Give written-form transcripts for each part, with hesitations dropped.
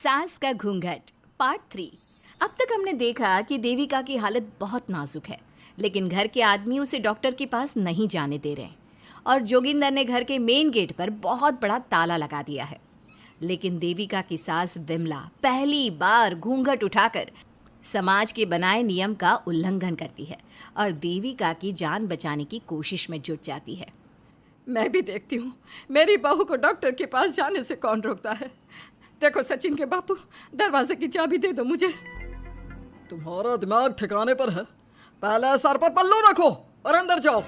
सास का घूंघट पार्ट 3। अब तक हमने देखा कि देविका की हालत बहुत नाजुक है, लेकिन घर के आदमी उसे डॉक्टर के पास नहीं जाने दे रहे हैं और जोगिंदर ने घर के मेन गेट पर बहुत बड़ा ताला लगा दिया है। लेकिन देविका की सास विमला पहली बार घूंघट उठाकर समाज के बनाए नियम का उल्लंघन करती है और देविका की जान बचाने की कोशिश में जुट जाती है। मैं भी देखती हूँ मेरी बहू को डॉक्टर के पास जाने से कौन रोकता है। देखो सचिन के बापू, दरवाजे की चाबी दे दो मुझे। तुम्हारा दिमाग ठिकाने पर है। पहले सर पर पल्लू रखो और अंदर जाओ।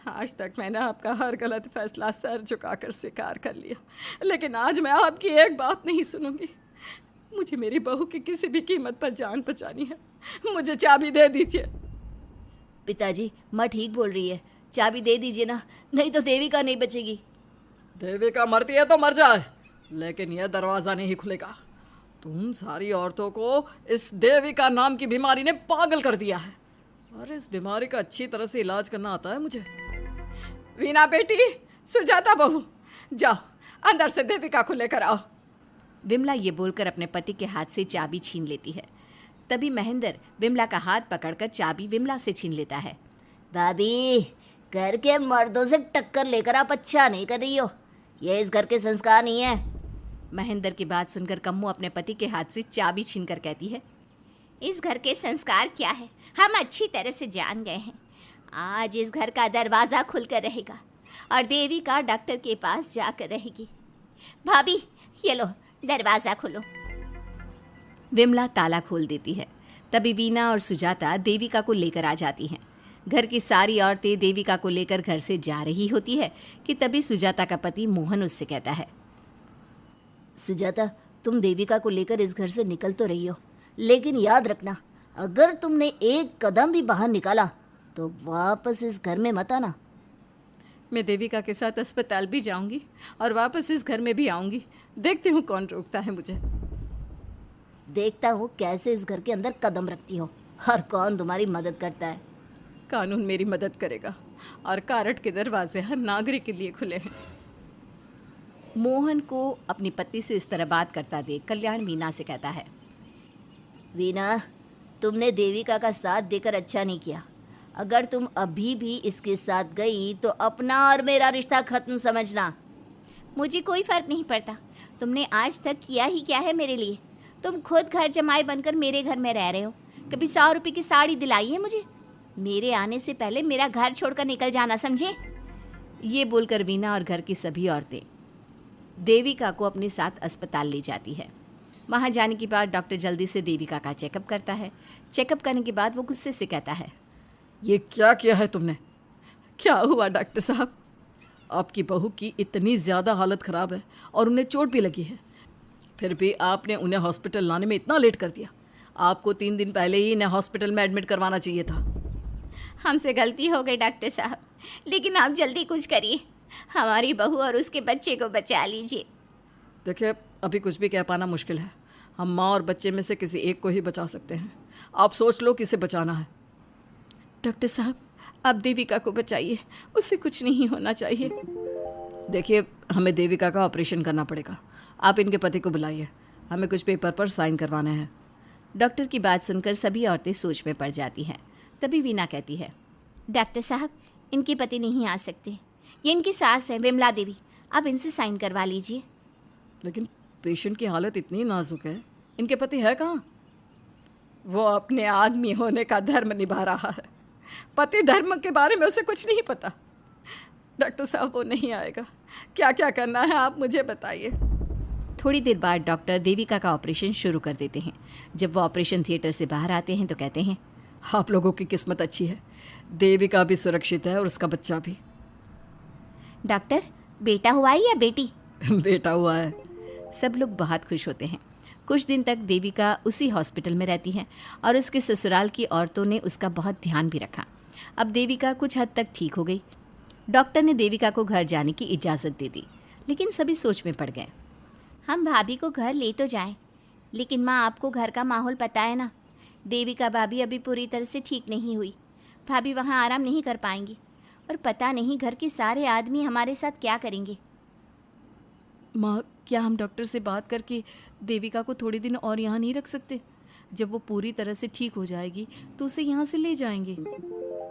आज तक मैंने आपका हर गलत फैसला सर झुकाकर स्वीकार कर लिया, लेकिन आज मैं आपकी एक बात नहीं सुनूंगी। मुझे मेरी बहू की किसी भी कीमत पर जान बचानी है। मुझे चाबी दे दीजिए। पिताजी, माँ ठीक बोल रही है, चाबी दे दीजिए ना, नहीं तो देविका नहीं बचेगी। देविका मरती है तो मर जाए, लेकिन यह दरवाज़ा नहीं खुलेगा। तुम सारी औरतों को इस देविका नाम की बीमारी ने पागल कर दिया है और इस बीमारी का अच्छी तरह से इलाज करना आता है मुझे। वीना बेटी, सुजाता बहू, जाओ अंदर से देविका को लेकर आओ। विमला ये बोलकर अपने पति के हाथ से चाबी छीन लेती है। तभी महेंद्र विमला का हाथ पकड़कर चाबी विमला से छीन लेता है। भाभी, घर के मर्दों से टक्कर लेकर आप अच्छा नहीं कर रही हो। ये इस घर के संस्कार नहीं है। महेंद्र की बात सुनकर कम्मू अपने पति के हाथ से चाबी छीनकर कहती है, इस घर के संस्कार क्या है हम अच्छी तरह से जान गए हैं। आज इस घर का दरवाज़ा खुलकर रहेगा और देविका डॉक्टर के पास जाकर रहेगी। भाभी, ये लो दरवाज़ा खोलो। विमला ताला खोल देती है। तभी वीना और सुजाता देविका को लेकर आ जाती हैं। घर की सारी औरतें देविका को लेकर घर से जा रही होती है कि तभी सुजाता का पति मोहन उससे कहता है, सुजाता, तुम देविका को लेकर इस घर से निकल तो रही हो, लेकिन याद रखना, अगर तुमने एक कदम भी बाहर निकाला तो वापस इस घर में मत आना। मैं देविका के साथ अस्पताल भी जाऊंगी और वापस इस घर में भी आऊंगी। देखती हूँ कौन रोकता है मुझे। देखता हूँ कैसे इस घर के अंदर कदम रखती हो और कौन तुम्हारी मदद करता है। कानून मेरी मदद करेगा और कारट के दरवाजे हर नागरिक के लिए खुले हैं। मोहन को अपनी पत्नी से इस तरह बात करता देख कल्याण वीना से कहता है, वीना, तुमने देविका का साथ देकर अच्छा नहीं किया। अगर तुम अभी भी इसके साथ गई तो अपना और मेरा रिश्ता खत्म समझना। मुझे कोई फ़र्क नहीं पड़ता। तुमने आज तक किया ही क्या है मेरे लिए। तुम खुद घर जमाई बनकर मेरे घर में रह रहे हो। कभी 100 रुपये की साड़ी दिलाई है मुझे। मेरे आने से पहले मेरा घर छोड़कर निकल जाना, समझे। ये बोलकर वीना और घर की सभी औरतें देविका को अपने साथ अस्पताल ले जाती है। वहाँ जाने के बाद डॉक्टर जल्दी से देविका का चेकअप करता है। चेकअप करने के बाद वो गुस्से से कहता है, ये क्या किया है तुमने? क्या हुआ डॉक्टर साहब? आपकी बहू की इतनी ज़्यादा हालत ख़राब है और उन्हें चोट भी लगी है, फिर भी आपने उन्हें हॉस्पिटल लाने में इतना लेट कर दिया। आपको 3 दिन पहले ही इन्हें हॉस्पिटल में एडमिट करवाना चाहिए था। हमसे गलती हो गई डॉक्टर साहब, लेकिन आप जल्दी कुछ करिए। हमारी बहू और उसके बच्चे को बचा लीजिए। देखिए, अभी कुछ भी कह पाना मुश्किल है। हम माँ और बच्चे में से किसी एक को ही बचा सकते हैं। आप सोच लो किसे बचाना है। डॉक्टर साहब, आप देविका को बचाइए, उससे कुछ नहीं होना चाहिए। देखिए, हमें देविका का ऑपरेशन करना पड़ेगा। आप इनके पति को बुलाइए, हमें कुछ पेपर पर साइन करवाने हैं। डॉक्टर की बात सुनकर सभी औरतें सोच में पड़ जाती हैं। तभी वीना कहती है, डॉक्टर साहब, इनके पति नहीं आ सकते। ये इनकी सास है विमला देवी, आप इनसे साइन करवा लीजिए। लेकिन पेशेंट की हालत इतनी नाजुक है, इनके पति है कहाँ? वो अपने आदमी होने का धर्म निभा रहा है। पति धर्म के बारे में उसे कुछ नहीं पता। डॉक्टर साहब, वो नहीं आएगा। क्या क्या करना है आप मुझे बताइए। थोड़ी देर बाद डॉक्टर देविका का ऑपरेशन शुरू कर देते हैं। जब वो ऑपरेशन थिएटर से बाहर आते हैं तो कहते हैं, आप लोगों की किस्मत अच्छी है। देविका भी सुरक्षित है और उसका बच्चा भी। डॉक्टर, बेटा हुआ है या बेटी? बेटा हुआ है। सब लोग बहुत खुश होते हैं। कुछ दिन तक देविका उसी हॉस्पिटल में रहती है और उसके ससुराल की औरतों ने उसका बहुत ध्यान भी रखा। अब देविका कुछ हद तक ठीक हो गई। डॉक्टर ने देविका को घर जाने की इजाज़त दे दी, लेकिन सभी सोच में पड़ गए। हम भाभी को घर ले तो जाएं, लेकिन माँ, आपको घर का माहौल पता है ना। देविका भाभी अभी पूरी तरह से ठीक नहीं हुई। भाभी वहाँ आराम नहीं कर पाएंगी और पता नहीं घर के सारे आदमी हमारे साथ क्या करेंगे। माँ, क्या हम डॉक्टर से बात करके देविका को थोड़े दिन और यहाँ नहीं रख सकते? जब वो पूरी तरह से ठीक हो जाएगी तो उसे यहाँ से ले जाएंगे।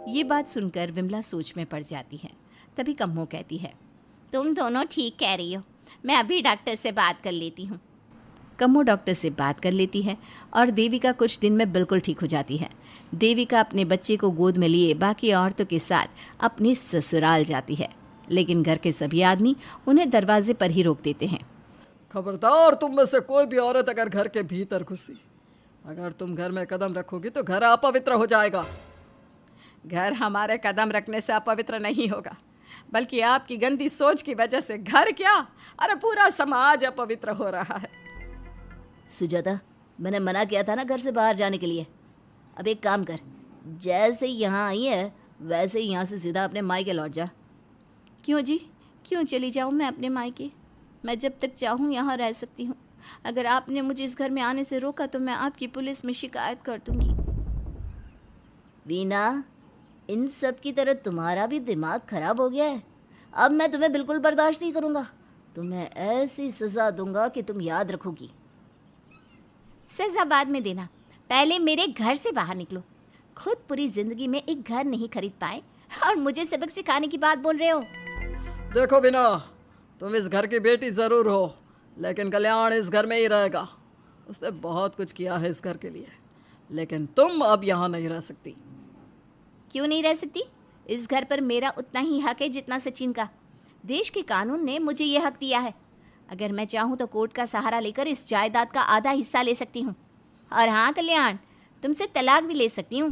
ये बात सुनकर विमला सोच में पड़ जाती है। तभी कम्मो कहती है, तुम दोनों ठीक कह रही हो, मैं अभी डॉक्टर से बात कर लेती हूँ। कम्मो डॉक्टर से बात कर लेती है और देविका कुछ दिन में बिल्कुल ठीक हो जाती है। देविका अपने बच्चे को गोद में लिए बाकी औरतों के साथ अपनी ससुराल जाती है, लेकिन घर के सभी आदमी उन्हें दरवाजे पर ही रोक देते हैं। खबरदार, तुम में से कोई भी औरत अगर घर के भीतर घुसी, अगर तुम घर में कदम रखोगी तो घर अपवित्र हो जाएगा। घर हमारे कदम रखने से अपवित्र नहीं होगा, बल्कि आपकी गंदी सोच की वजह से घर क्या, अरे पूरा समाज अपवित्र हो रहा है। सुजाता, मैंने मना किया था ना घर से बाहर जाने के लिए। अब एक काम कर, जैसे यहाँ आई है वैसे ही यहाँ से सीधा अपने मायके लौट जा। क्यों जी, क्यों चली जाऊँ मैं अपने मायके? मैं जब तक चाहूँ यहाँ रह सकती हूँ। अगर आपने मुझे इस घर में आने से रोका तो मैं आपकी पुलिस में शिकायत कर दूँगी। वीना, इन सब की तरह तुम्हारा भी दिमाग खराब हो गया है। अब मैं तुम्हें बिल्कुल बर्दाश्त नहीं करूँगा। तुम्हें ऐसी सज़ा दूंगा कि तुम याद रखोगी। सज़ा बाद में देना, पहले मेरे घर से बाहर निकलो। खुद पूरी जिंदगी में एक घर नहीं खरीद पाए और मुझे सबक सिखाने की बात बोल रहे हो। देखो वीना, तुम इस घर की बेटी ज़रूर हो, लेकिन कल्याण इस घर में ही रहेगा। उसने बहुत कुछ किया है इस घर के लिए, लेकिन तुम अब यहाँ नहीं रह सकती। क्यों नहीं रह सकती? इस घर पर मेरा उतना ही हक है जितना सचिन का। देश के कानून ने मुझे ये हक दिया है। अगर मैं चाहूँ तो कोर्ट का सहारा लेकर इस जायदाद का आधा हिस्सा ले सकती हूँ। और हाँ कल्याण, तुमसे तलाक भी ले सकती हूँ।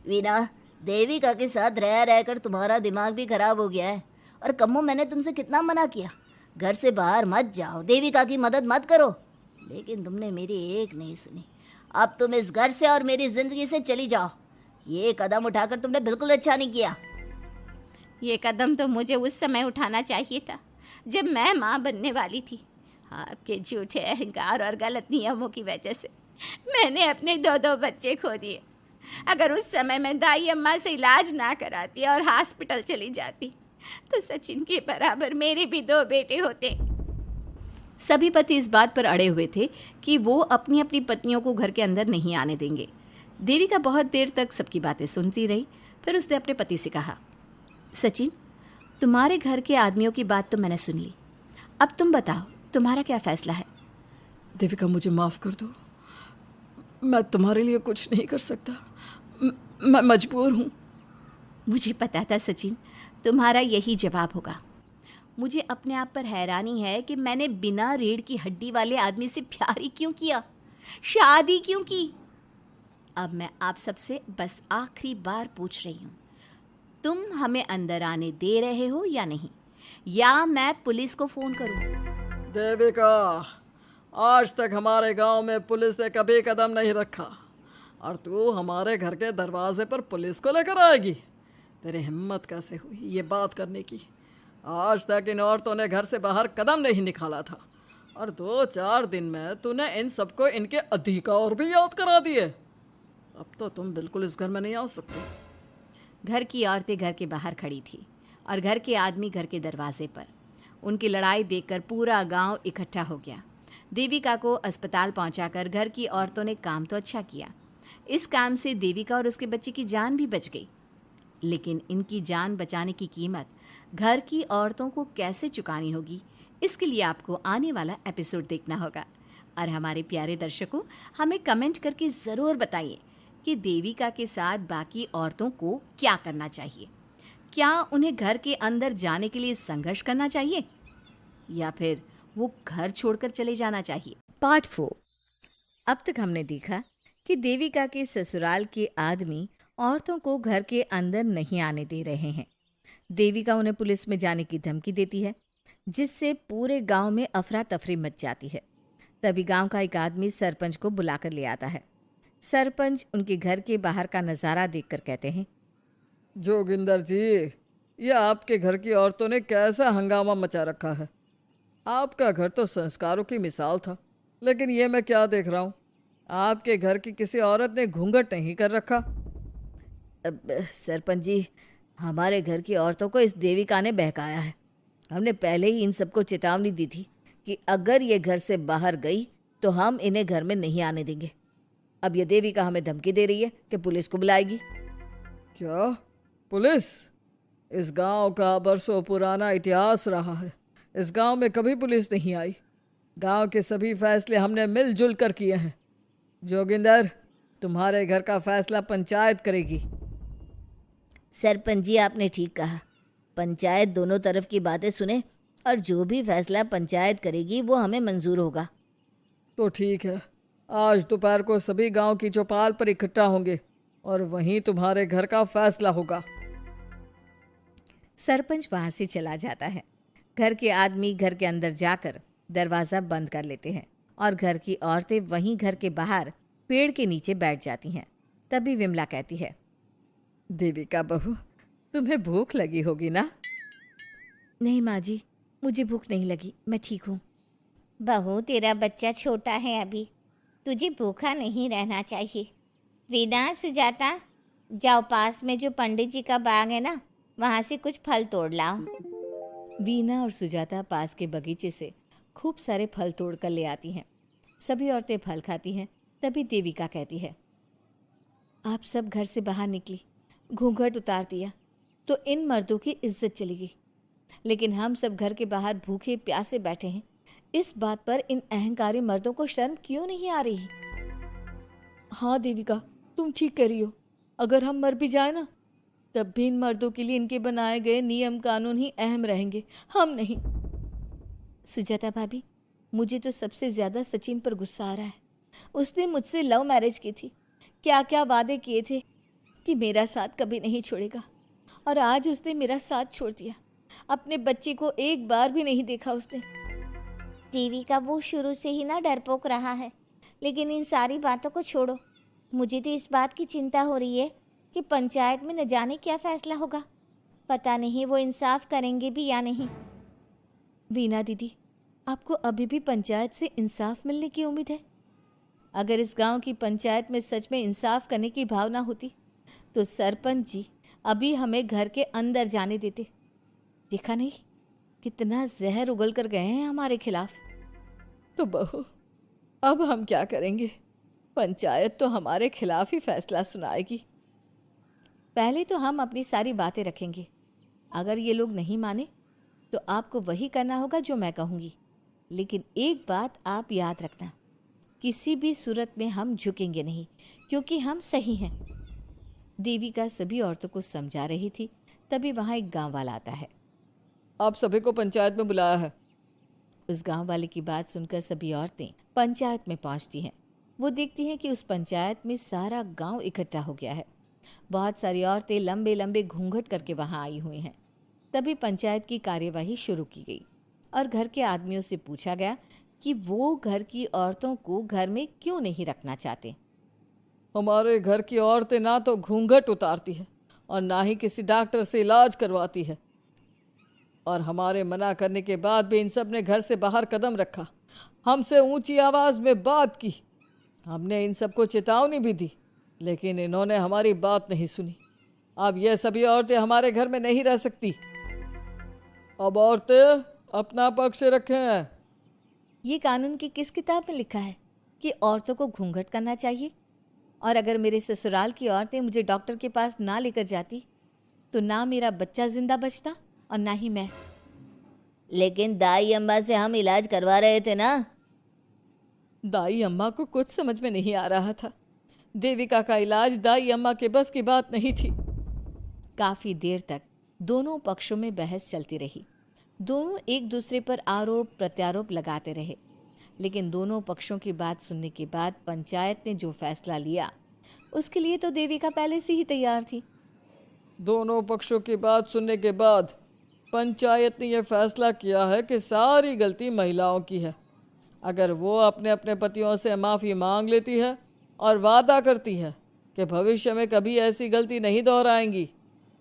वीना, देविका के साथ रह रहकर तुम्हारा दिमाग भी खराब हो गया है। और कम्मो, मैंने तुमसे कितना मना किया, घर से बाहर मत जाओ, देविका की मदद मत करो, लेकिन तुमने मेरी एक नहीं सुनी। अब तुम इस घर से और मेरी ज़िंदगी से चली जाओ। ये कदम उठाकर तुमने बिल्कुल अच्छा नहीं किया। ये कदम तो मुझे उस समय उठाना चाहिए था जब मैं माँ बनने वाली थी। आपके झूठे अहंकार और गलत नियमों की वजह से मैंने अपने 2 बच्चे खो दिए। अगर उस समय मैं दाई अम्मा से इलाज ना कराती और हॉस्पिटल चली जाती तो सचिन के बराबर मेरे भी 2 बेटे होते। सभी पति इस बात पर अड़े हुए थे कि वो अपनी अपनी पत्नियों को घर के अंदर नहीं आने देंगे। देविका बहुत देर तक सबकी बातें सुनती रही। फिर उसने अपने पति से कहा, सचिन, तुम्हारे घर के आदमियों की बात तो मैंने सुन ली, अब तुम बताओ तुम्हारा क्या फैसला है? देविका, मुझे माफ़ कर दो, मैं तुम्हारे लिए कुछ नहीं कर सकता, मैं मजबूर हूँ। मुझे पता था सचिन, तुम्हारा यही जवाब होगा। मुझे अपने आप पर हैरानी है कि मैंने बिना रीढ़ की हड्डी वाले आदमी से प्यार ही क्यों किया, शादी क्यों की। अब मैं आप सबसे बस आखिरी बार पूछ रही हूँ, तुम हमें अंदर आने दे रहे हो या नहीं, या मैं पुलिस को फ़ोन करूँ? देविका, आज तक हमारे गांव में पुलिस ने कभी कदम नहीं रखा और तू हमारे घर के दरवाजे पर पुलिस को लेकर आएगी? तेरी हिम्मत कैसे हुई ये बात करने की? आज तक इन औरतों ने घर से बाहर कदम नहीं निकाला था और 2-4 दिन में तूने इन सबको इनके अधिकार भी याद करा दिए। अब तो तुम बिल्कुल इस घर में नहीं आ सकते। घर की औरतें घर के बाहर खड़ी थी और घर के आदमी घर के दरवाजे पर। उनकी लड़ाई देखकर पूरा गांव इकट्ठा हो गया। देविका को अस्पताल पहुंचाकर घर की औरतों ने काम तो अच्छा किया। इस काम से देविका और उसके बच्चे की जान भी बच गई, लेकिन इनकी जान बचाने की कीमत घर की औरतों को कैसे चुकानी होगी, इसके लिए आपको आने वाला एपिसोड देखना होगा। और हमारे प्यारे दर्शकों, हमें कमेंट करके ज़रूर बताइए कि देविका के साथ बाकी औरतों को क्या करना चाहिए। क्या उन्हें घर के अंदर जाने के लिए संघर्ष करना चाहिए या फिर वो घर छोड़कर चले जाना चाहिए? पार्ट 4। अब तक हमने देखा कि देविका के ससुराल के आदमी औरतों को घर के अंदर नहीं आने दे रहे हैं। देविका उन्हें पुलिस में जाने की धमकी देती है, जिससे पूरे गांव में अफरा तफरी मच जाती है। तभी गांव का एक आदमी सरपंच को बुलाकर ले आता है। सरपंच उनके घर के बाहर का नज़ारा देखकर कहते हैं, जोगिंदर जी, ये आपके घर की औरतों ने कैसा हंगामा मचा रखा है। आपका घर तो संस्कारों की मिसाल था, लेकिन ये मैं क्या देख रहा हूँ, आपके घर की किसी औरत ने घूंघट नहीं कर रखा। अब सरपंच जी, हमारे घर की औरतों को इस देविका ने बहकाया है। हमने पहले ही इन सबको चेतावनी दी थी कि अगर ये घर से बाहर गई तो हम इन्हें घर में नहीं आने देंगे। अब ये देविका हमें धमकी दे रही है कि पुलिस को बुलाएगी। क्या पुलिस? इस गांव का बरसों पुराना इतिहास रहा है। इस गांव में कभी पुलिस नहीं आई। गांव के सभी फैसले हमने मिलजुल कर किए हैं। जोगिंदर, तुम्हारे घर का फैसला पंचायत करेगी। सरपंच जी, आपने ठीक कहा। पंचायत दोनों तरफ की बातें सुने और जो भी फैसला पंचायत करेगी वो हमें मंजूर होगा। तो ठीक है, आज दोपहर को सभी गांव की चौपाल पर इकट्ठा होंगे और वहीं तुम्हारे घर का फैसला होगा। सरपंच वहां से चला जाता है। घर के आदमी घर के अंदर जाकर दरवाज़ा बंद कर लेते हैं और घर की औरतें वहीं घर के बाहर पेड़ के नीचे बैठ जाती हैं। तभी विमला कहती है, देविका बहू, तुम्हें भूख लगी होगी ना? नहीं माँ जी, मुझे भूख नहीं लगी, मैं ठीक हूँ। बहू, तेरा बच्चा छोटा है अभी, तुझे भूखा नहीं रहना चाहिए। वीना, सुजाता, जाओ पास में जो पंडित जी का बाग है ना, वहाँ से कुछ फल तोड़ लाओ। वीना और सुजाता पास के बगीचे से खूब सारे फल तोड़ कर ले आती हैं। सभी औरतें फल खाती हैं। तभी देविका कहती है, आप सब घर से बाहर निकली, घूंघट उतार दिया तो इन मर्दों की इज्जत चली गई, लेकिन हम सब घर के बाहर भूखे प्यासे बैठे हैं। इस बात पर इन अहंकारी मर्दों को शर्म क्यों नहीं आ रही? हाँ देविका, तुम ठीक कह रही हो। अगर हम मर भी जाए ना, तब भी इन मर्दों के लिए इनके बनाए गए नियम कानून ही अहम रहेंगे, हम नहीं। सुजाता भाभी, मुझे तो सबसे ज़्यादा सचिन पर गुस्सा आ रहा है। उसने मुझसे लव मैरिज की थी, क्या क्या वादे किए थे कि मेरा साथ कभी नहीं छोड़ेगा, और आज उसने मेरा साथ छोड़ दिया। अपने बच्चे को एक बार भी नहीं देखा उसने। देविका, वो शुरू से ही ना डरपोक रहा है। लेकिन इन सारी बातों को छोड़ो, मुझे तो इस बात की चिंता हो रही है कि पंचायत में न जाने क्या फैसला होगा। पता नहीं वो इंसाफ करेंगे भी या नहीं। वीना दीदी, आपको अभी भी पंचायत से इंसाफ मिलने की उम्मीद है? अगर इस गांव की पंचायत में सच में इंसाफ करने की भावना होती तो सरपंच जी अभी हमें घर के अंदर जाने देते। देखा नहीं कितना जहर उगल कर गए हैं हमारे खिलाफ। तो बहू, अब हम क्या करेंगे? पंचायत तो हमारे खिलाफ ही फैसला सुनाएगी। पहले तो हम अपनी सारी बातें रखेंगे। अगर ये लोग नहीं माने तो आपको वही करना होगा जो मैं कहूँगी। लेकिन एक बात आप याद रखना, किसी भी सूरत में हम झुकेंगे नहीं, क्योंकि हम सही हैं। देविका सभी औरतों को समझा रही थी। तभी वहाँ एक गांव वाला आता है। आप सभी को पंचायत में बुलाया है। उस गांव वाले की बात सुनकर सभी औरतें पंचायत में पहुंचती हैं। वो देखती हैं कि उस पंचायत में सारा गांव इकट्ठा हो गया है। बहुत सारी औरतें लंबे लंबे घूंघट करके वहां आई हुई हैं। तभी पंचायत की कार्यवाही शुरू की गई और घर के आदमियों से पूछा गया कि वो घर की औरतों को घर में क्यों नहीं रखना चाहते। हमारे घर की औरतें ना तो घूंघट उतारती है और ना ही किसी डॉक्टर से इलाज करवाती है, और हमारे मना करने के बाद भी इन सब ने घर से बाहर कदम रखा, हमसे ऊंची आवाज़ में बात की। हमने इन सबको चेतावनी भी दी, लेकिन इन्होंने हमारी बात नहीं सुनी। अब ये सभी औरतें हमारे घर में नहीं रह सकती। अब औरतें अपना पक्ष रखें। ये कानून की किस किताब में लिखा है कि औरतों को घूंघट करना चाहिए? और अगर मेरे ससुराल की औरतें मुझे डॉक्टर के पास ना लेकर जाती तो ना मेरा बच्चा जिंदा बचता और ना ही मैं। लेकिन दाई अम्मा से हम इलाज करवा रहे थे ना। दाई अम्मा को कुछ समझ में नहीं आ रहा था। देविका का इलाज दाई अम्मा के बस की बात नहीं थी। काफ़ी देर तक दोनों पक्षों में बहस चलती रही। दोनों एक दूसरे पर आरोप प्रत्यारोप लगाते रहे, लेकिन दोनों पक्षों की बात सुनने के बाद पंचायत ने जो फैसला लिया उसके लिए तो देविका पहले से ही तैयार थी। दोनों पक्षों की बात सुनने के बाद पंचायत ने यह फैसला किया है कि सारी गलती महिलाओं की है। अगर वो अपने अपने पतियों से माफ़ी मांग लेती है और वादा करती है कि भविष्य में कभी ऐसी गलती नहीं दोहराएंगी,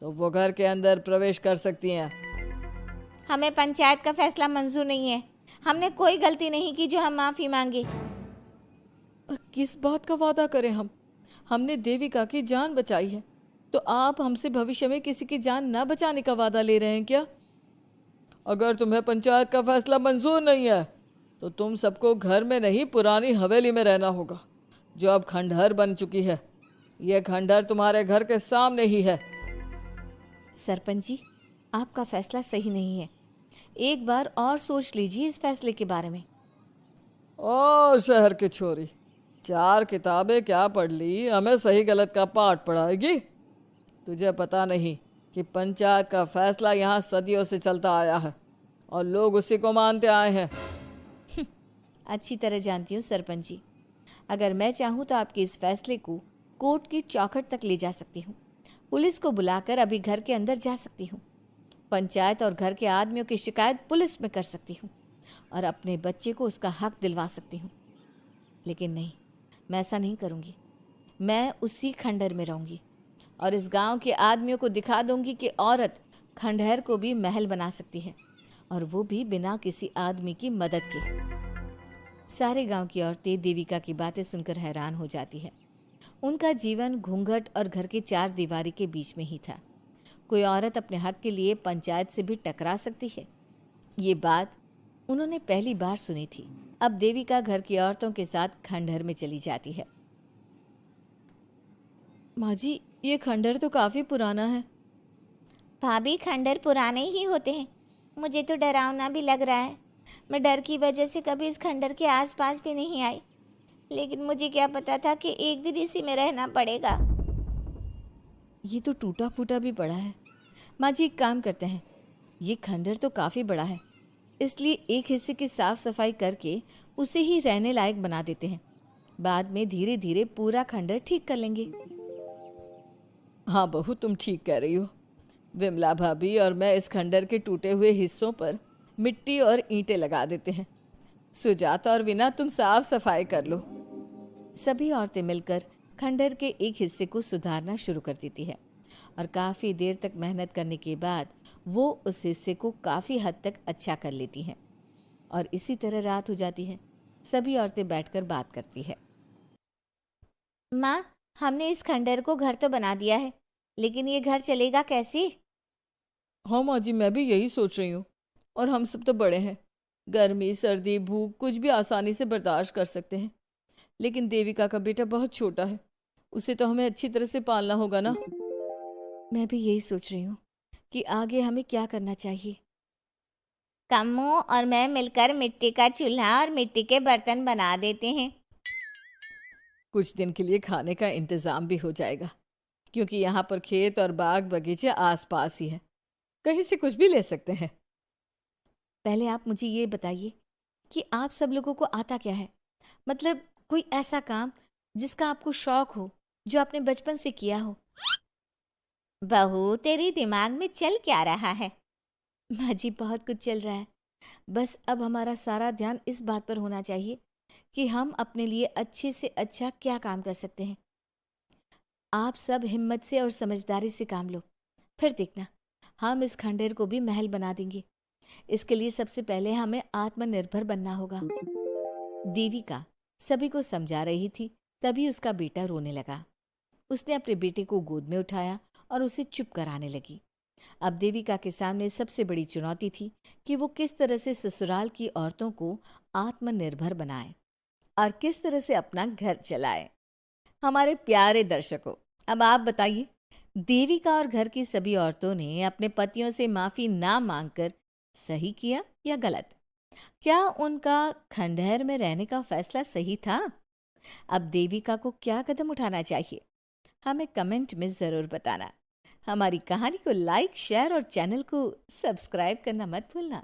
तो वो घर के अंदर प्रवेश कर सकती हैं। हमें पंचायत का फैसला मंजूर नहीं है। हमने कोई गलती नहीं की जो हम माफ़ी मांगे। और किस बात का वादा करें हम? हमने देविका की जान बचाई है, तो आप हमसे भविष्य में किसी की जान ना बचाने का वादा ले रहे हैं क्या? अगर तुम्हें पंचायत का फैसला मंजूर नहीं है तो तुम सबको घर में नहीं पुरानी हवेली में रहना होगा, जो अब खंडहर बन चुकी है। यह खंडहर तुम्हारे घर के सामने ही है। सरपंच जी, आपका फैसला सही नहीं है। एक बार और सोच लीजिए इस फैसले के बारे में। ओ शहर की छोरी, 4 किताबें क्या पढ़ ली, हमें सही गलत का पाठ पढ़ाएगी? तुझे पता नहीं कि पंचायत का फैसला यहाँ सदियों से चलता आया है और लोग उसी को मानते आए हैं। अच्छी तरह जानती हूँ सरपंच जी। अगर मैं चाहूँ तो आपके इस फैसले को कोर्ट की चौखट तक ले जा सकती हूँ। पुलिस को बुलाकर अभी घर के अंदर जा सकती हूँ। पंचायत और घर के आदमियों की शिकायत पुलिस में कर सकती हूँ और अपने बच्चे को उसका हक दिलवा सकती हूँ। लेकिन नहीं, मैं ऐसा नहीं करूँगी। मैं उसी खंडहर में रहूँगी और इस गांव के आदमियों को दिखा दूंगी कि औरत खंडहर को भी महल बना सकती है, और वो भी बिना किसी आदमी की मदद के। सारे गांव की औरतें देविका की बातें सुनकर हैरान हो जाती है। उनका जीवन घूंघट और घर के 4 दीवारी के बीच में ही था। कोई औरत अपने हक के लिए पंचायत से भी टकरा सकती है, ये बात उन्होंने पहली बार सुनी थी। अब देविका घर की औरतों के साथ खंडहर में चली जाती है। माँ जी, ये खंडहर तो काफ़ी पुराना है। भाभी, खंडहर पुराने ही होते हैं। मुझे तो डरावना भी लग रहा है। मैं डर की वजह से कभी इस खंडहर के आसपास भी नहीं आई, लेकिन मुझे क्या पता था कि एक दिन इसी में रहना पड़ेगा। ये तो टूटा फूटा भी पड़ा है। माँ जी, एक काम करते हैं, ये खंडहर तो काफ़ी बड़ा है, इसलिए एक हिस्से की साफ सफाई करके उसे ही रहने लायक बना देते हैं। बाद में धीरे धीरे पूरा खंडहर ठीक कर लेंगे। हाँ बहू, तुम ठीक कह रही हो। विमला भाभी और मैं इस खंडहर के टूटे हुए हिस्सों पर मिट्टी और ईंटें लगा देते हैं। सुजाता और विना, तुम साफ सफाई कर लो। सभी औरतें मिलकर खंडहर के एक हिस्से को सुधारना शुरू कर देती है और काफ़ी देर तक मेहनत करने के बाद वो उस हिस्से को काफ़ी हद तक अच्छा कर लेती हैं। और इसी तरह रात हो जाती है। सभी औरतें बैठकर बात करती है। माँ, हमने इस खंडहर को घर तो बना दिया है, लेकिन ये घर चलेगा कैसे? हाँ माँ जी, मैं भी यही सोच रही हूँ। और हम सब तो बड़े हैं, गर्मी सर्दी भूख कुछ भी आसानी से बर्दाश्त कर सकते हैं। लेकिन देविका का बेटा बहुत छोटा है, उसे तो हमें अच्छी तरह से पालना होगा ना। मैं भी यही सोच रही हूँ कि आगे हमें क्या करना चाहिए। कम्मू और मैं मिलकर मिट्टी का चूल्हा और मिट्टी के बर्तन बना देते हैं। कुछ दिन के लिए खाने का इंतज़ाम भी हो जाएगा, क्योंकि यहाँ पर खेत और बाग बगीचे आसपास ही हैं, कहीं से कुछ भी ले सकते हैं। पहले आप मुझे ये बताइए कि आप सब लोगों को आता क्या है? मतलब कोई ऐसा काम जिसका आपको शौक हो, जो आपने बचपन से किया हो। बहू, तेरे दिमाग में चल क्या रहा है? माँ जी, बहुत कुछ चल रहा है। बस अब हमारा सारा ध्यान इस बात पर होना चाहिए कि हम अपने लिए अच्छे से अच्छा क्या काम कर सकते हैं। आप सब हिम्मत से और समझदारी से काम लो, फिर देखना हम इस खंडहर को भी महल बना देंगे। इसके लिए सबसे पहले हमें आत्मनिर्भर बनना होगा। देविका सभी को समझा रही थी, तभी उसका बेटा रोने लगा। उसने अपने बेटे को गोद में उठाया और उसे चुप कराने लगी। अब देविका के सामने सबसे बड़ी चुनौती थी कि वो किस तरह से ससुराल की औरतों को आत्मनिर्भर बनाए और किस तरह से अपना घर चलाए। हमारे प्यारे दर्शकों, अब आप बताइए, देविका और घर की सभी औरतों ने अपने पतियों से माफ़ी ना मांगकर सही किया या गलत? क्या उनका खंडहर में रहने का फैसला सही था? अब देविका को क्या कदम उठाना चाहिए, हमें कमेंट में ज़रूर बताना। हमारी कहानी को लाइक, शेयर और चैनल को सब्सक्राइब करना मत भूलना।